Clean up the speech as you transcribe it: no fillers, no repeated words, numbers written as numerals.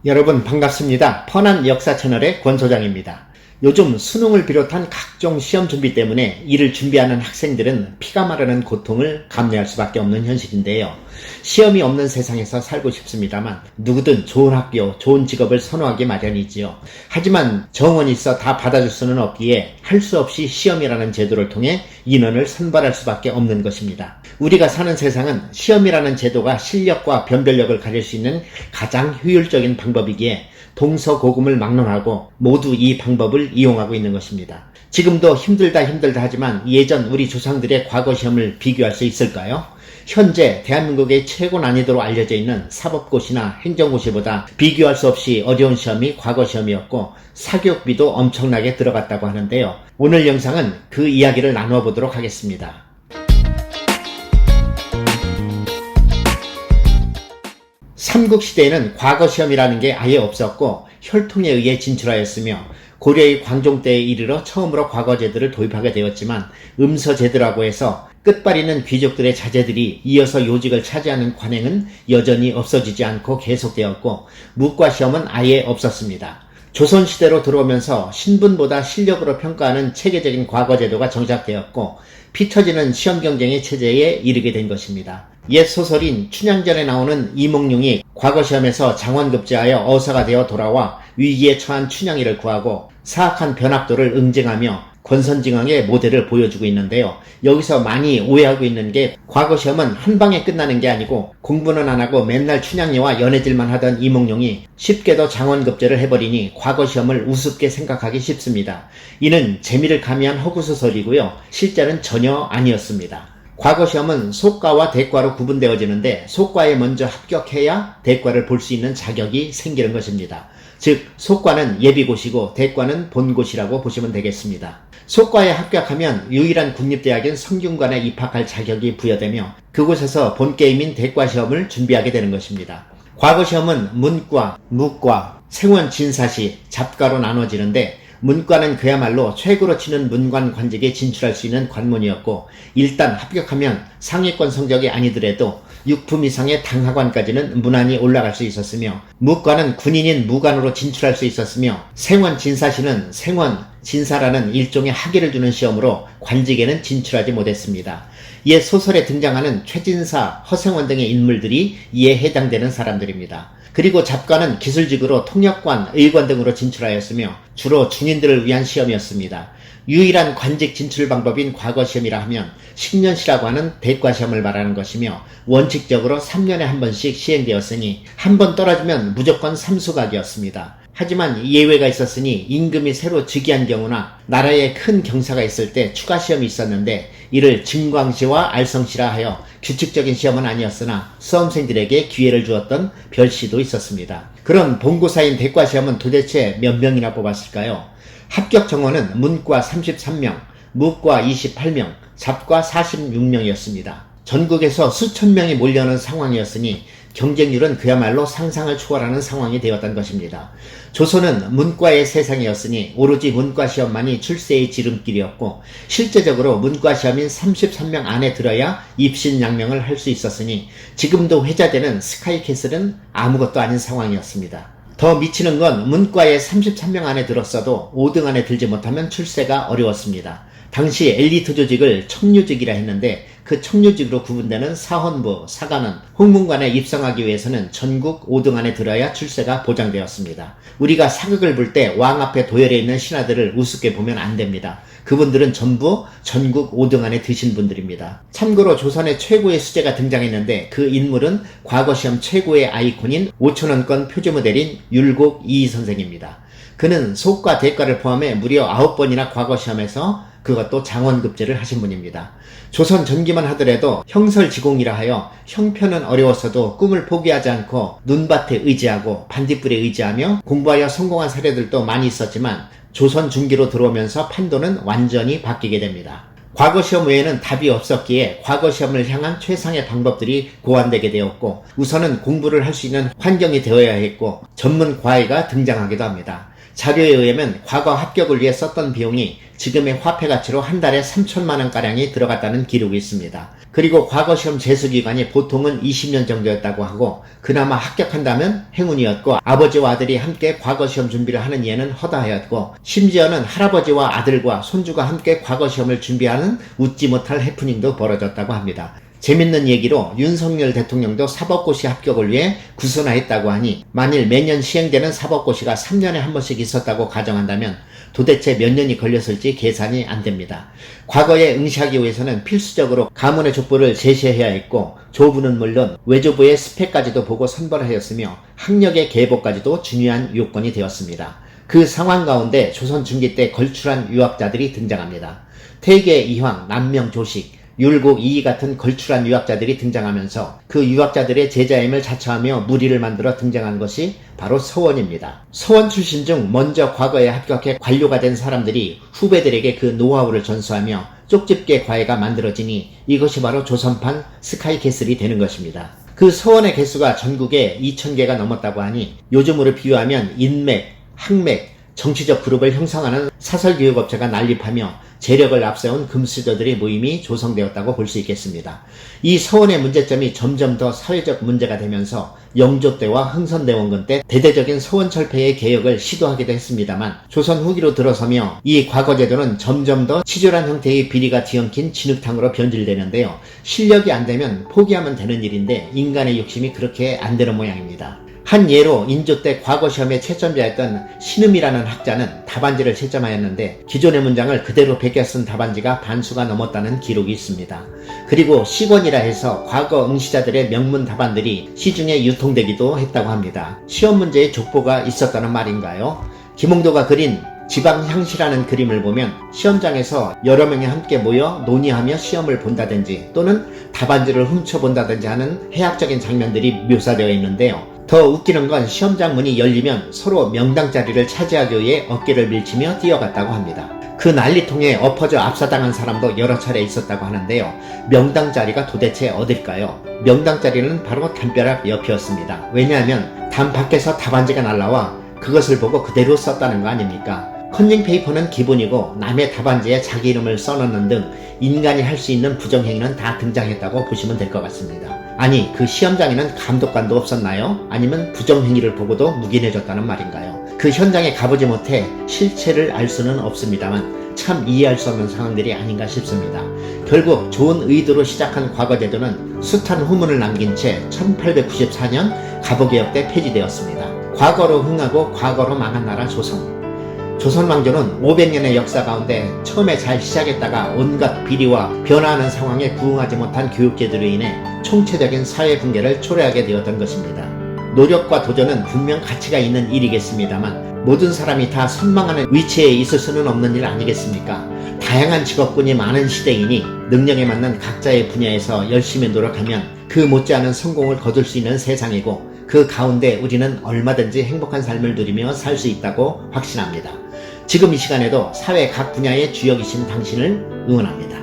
여러분 반갑습니다. 펀한 역사 채널의 권 소장입니다. 요즘 수능을 비롯한 각종 시험 준비 때문에 이를 준비하는 학생들은 피가 마르는 고통을 감내할 수밖에 없는 현실인데요. 시험이 없는 세상에서 살고 싶습니다만 누구든 좋은 학교, 좋은 직업을 선호하기 마련이지요. 하지만 정원이 있어 다 받아줄 수는 없기에 할 수 없이 시험이라는 제도를 통해 인원을 선발할 수밖에 없는 것입니다. 우리가 사는 세상은 시험이라는 제도가 실력과 변별력을 가릴 수 있는 가장 효율적인 방법이기에 동서고금을 막론하고 모두 이 방법을 이용하고 있는 것입니다. 지금도 힘들다 하지만 예전 우리 조상들의 과거 시험을 비교할 수 있을까요? 현재 대한민국의 최고 난이도로 알려져 있는 사법고시나 행정고시보다 비교할 수 없이 어려운 시험이 과거 시험이었고 사교육비도 엄청나게 들어갔다고 하는데요. 오늘 영상은 그 이야기를 나누어 보도록 하겠습니다. 삼국시대에는 과거시험이라는 게 아예 없었고 혈통에 의해 진출하였으며 고려의 광종 때에 이르러 처음으로 과거제도를 도입하게 되었지만 음서제도라고 해서 끝발있는 귀족들의 자제들이 이어서 요직을 차지하는 관행은 여전히 없어지지 않고 계속되었고 묵과시험은 아예 없었습니다. 조선시대로 들어오면서 신분보다 실력으로 평가하는 체계적인 과거제도가 정착되었고 피 터지는 시험 경쟁의 체제에 이르게 된 것입니다. 옛 소설인 춘향전에 나오는 이몽룡이 과거시험에서 장원급제하여 어사가 되어 돌아와 위기에 처한 춘향이를 구하고 사악한 변학도를 응징하며 권선징악의 모델을 보여주고 있는데요. 여기서 많이 오해하고 있는 게 과거시험은 한 방에 끝나는 게 아니고 공부는 안 하고 맨날 춘향이와 연애질만 하던 이몽룡이 쉽게도 장원급제를 해버리니 과거시험을 우습게 생각하기 쉽습니다. 이는 재미를 가미한 허구소설이고요. 실제는 전혀 아니었습니다. 과거시험은 속과와 대과로 구분되어지는데 속과에 먼저 합격해야 대과를 볼 수 있는 자격이 생기는 것입니다. 즉 속과는 예비고시고 대과는 본고시라고 보시면 되겠습니다. 속과에 합격하면 유일한 국립대학인 성균관에 입학할 자격이 부여되며 그곳에서 본게임인 대과시험을 준비하게 되는 것입니다. 과거시험은 문과, 무과, 생원 진사시, 잡과로 나눠지는데 문과는 그야말로 최고로 치는 문관 관직에 진출할 수 있는 관문이었고 일단 합격하면 상위권 성적이 아니더라도 6품 이상의 당하관까지는 무난히 올라갈 수 있었으며 무과는 군인인 무관으로 진출할 수 있었으며 생원 진사시는 생원, 진사라는 일종의 학위를 주는 시험으로 관직에는 진출하지 못했습니다. 옛 소설에 등장하는 최진사, 허생원 등의 인물들이 이에 해당되는 사람들입니다. 그리고 잡과는 기술직으로 통역관, 의관 등으로 진출하였으며 주로 중인들을 위한 시험이었습니다. 유일한 관직 진출 방법인 과거시험이라 하면 10년시라고 하는 대과시험을 말하는 것이며 원칙적으로 3년에 한 번씩 시행되었으니 한 번 떨어지면 무조건 삼수각이었습니다. 하지만 예외가 있었으니 임금이 새로 즉위한 경우나 나라에 큰 경사가 있을 때 추가 시험이 있었는데 이를 증광시와 알성시라 하여 규칙적인 시험은 아니었으나 수험생들에게 기회를 주었던 별시도 있었습니다. 그런 본고사인 대과시험은 도대체 몇 명이나 뽑았을까요? 합격 정원은 문과 33명, 무과 28명, 잡과 46명이었습니다. 전국에서 수천 명이 몰려오는 상황이었으니 경쟁률은 그야말로 상상을 초월하는 상황이 되었던 것입니다. 조선은 문과의 세상이었으니 오로지 문과시험만이 출세의 지름길이었고 실제적으로 문과시험인 33명 안에 들어야 입신양명을 할 수 있었으니 지금도 회자되는 스카이캐슬은 아무것도 아닌 상황이었습니다. 더 미치는 건 문과에 33명 안에 들었어도 5등 안에 들지 못하면 출세가 어려웠습니다. 당시 엘리트 조직을 척류직이라 했는데 그 척류직으로 구분되는 사헌부, 사관원, 홍문관에 입성하기 위해서는 전국 5등 안에 들어야 출세가 보장되었습니다. 우리가 사극을 볼 때 왕 앞에 도열해 있는 신하들을 우습게 보면 안 됩니다. 그분들은 전부 전국 5등 안에 드신 분들입니다. 참고로 조선의 최고의 수재가 등장했는데 그 인물은 과거시험 최고의 아이콘인 5,000원권 표지모델인 율곡 이희 선생입니다. 그는 속과 대과를 포함해 무려 9번이나 과거시험에서 그것도 장원급제를 하신 분입니다. 조선 전기만 하더라도 형설지공이라 하여 형편은 어려웠어도 꿈을 포기하지 않고 눈밭에 의지하고 반딧불에 의지하며 공부하여 성공한 사례들도 많이 있었지만 조선 중기로 들어오면서 판도는 완전히 바뀌게 됩니다. 과거시험 외에는 답이 없었기에 과거시험을 향한 최상의 방법들이 고안되게 되었고 우선은 공부를 할 수 있는 환경이 되어야 했고 전문 과외가 등장하기도 합니다. 자료에 의하면 과거 합격을 위해 썼던 비용이 지금의 화폐 가치로 한 달에 3천만 원가량이 들어갔다는 기록이 있습니다. 그리고 과거 시험 재수기간이 보통은 20년 정도였다고 하고 그나마 합격한다면 행운이었고 아버지와 아들이 함께 과거 시험 준비를 하는 예는 허다하였고 심지어는 할아버지와 아들과 손주가 함께 과거 시험을 준비하는 웃지 못할 해프닝도 벌어졌다고 합니다. 재밌는 얘기로 윤석열 대통령도 사법고시 합격을 위해 구선하였다고 하니 만일 매년 시행되는 사법고시가 3년에 한 번씩 있었다고 가정한다면 도대체 몇 년이 걸렸을지 계산이 안 됩니다. 과거에 응시하기 위해서는 필수적으로 가문의 족보를 제시해야 했고 조부는 물론 외조부의 스펙까지도 보고 선발하였으며 학력의 계보까지도 중요한 요건이 되었습니다. 그 상황 가운데 조선 중기 때 걸출한 유학자들이 등장합니다. 태계 이황, 남명 조식, 율곡 이이 같은 걸출한 유학자들이 등장하면서 그 유학자들의 제자임을 자처하며 무리를 만들어 등장한 것이 바로 서원입니다. 서원 출신 중 먼저 과거에 합격해 관료가 된 사람들이 후배들에게 그 노하우를 전수하며 쪽집게 과외가 만들어지니 이것이 바로 조선판 스카이캐슬이 되는 것입니다. 그 서원의 개수가 전국에 2,000개가 넘었다고 하니 요즘으로 비유하면 인맥, 학맥, 정치적 그룹을 형성하는 사설교육업체가 난립하며 재력을 앞세운 금수저들의 모임이 조성되었다고 볼 수 있겠습니다. 이 서원의 문제점이 점점 더 사회적 문제가 되면서 영조 때와 흥선대원군 때 대대적인 서원 철폐의 개혁을 시도하기도 했습니다만 조선 후기로 들어서며 이 과거제도는 점점 더 치졸한 형태의 비리가 뒤엉킨 진흙탕으로 변질되는데요. 실력이 안 되면 포기하면 되는 일인데 인간의 욕심이 그렇게 안 되는 모양입니다. 한 예로 인조 때 과거 시험에 채점자였던 신음이라는 학자는 답안지를 채점하였는데 기존의 문장을 그대로 베껴 쓴 답안지가 반수가 넘었다는 기록이 있습니다. 그리고 시권이라 해서 과거 응시자들의 명문 답안들이 시중에 유통되기도 했다고 합니다. 시험 문제에 족보가 있었다는 말인가요? 김홍도가 그린 지방향시라는 그림을 보면 시험장에서 여러 명이 함께 모여 논의하며 시험을 본다든지 또는 답안지를 훔쳐본다든지 하는 해학적인 장면들이 묘사되어 있는데요. 더 웃기는 건 시험장 문이 열리면 서로 명당 자리를 차지하기 위해 어깨를 밀치며 뛰어갔다고 합니다. 그 난리통에 엎어져 압사당한 사람도 여러 차례 있었다고 하는데요. 명당 자리가 도대체 어딜까요? 명당 자리는 바로 담벼락 옆이었습니다. 왜냐하면 담 밖에서 답안지가 날라와 그것을 보고 그대로 썼다는 거 아닙니까? 컨닝 페이퍼는 기본이고 남의 답안지에 자기 이름을 써놓는 등 인간이 할 수 있는 부정행위는 다 등장했다고 보시면 될 것 같습니다. 아니, 그 시험장에는 감독관도 없었나요? 아니면 부정행위를 보고도 묵인해줬다는 말인가요? 그 현장에 가보지 못해 실체를 알 수는 없습니다만 참 이해할 수 없는 상황들이 아닌가 싶습니다. 결국 좋은 의도로 시작한 과거제도는 숱한 후문을 남긴 채 1894년 갑오개혁 때 폐지되었습니다. 과거로 흥하고 과거로 망한 나라 조선. 조선왕조는 500년의 역사 가운데 처음에 잘 시작했다가 온갖 비리와 변화하는 상황에 부응하지 못한 교육제도로 인해 총체적인 사회 붕괴를 초래하게 되었던 것입니다. 노력과 도전은 분명 가치가 있는 일이겠습니다만 모든 사람이 다 선망하는 위치에 있을 수는 없는 일 아니겠습니까? 다양한 직업군이 많은 시대이니 능력에 맞는 각자의 분야에서 열심히 노력하면 그 못지않은 성공을 거둘 수 있는 세상이고 그 가운데 우리는 얼마든지 행복한 삶을 누리며 살 수 있다고 확신합니다. 지금 이 시간에도 사회 각 분야의 주역이신 당신을 응원합니다.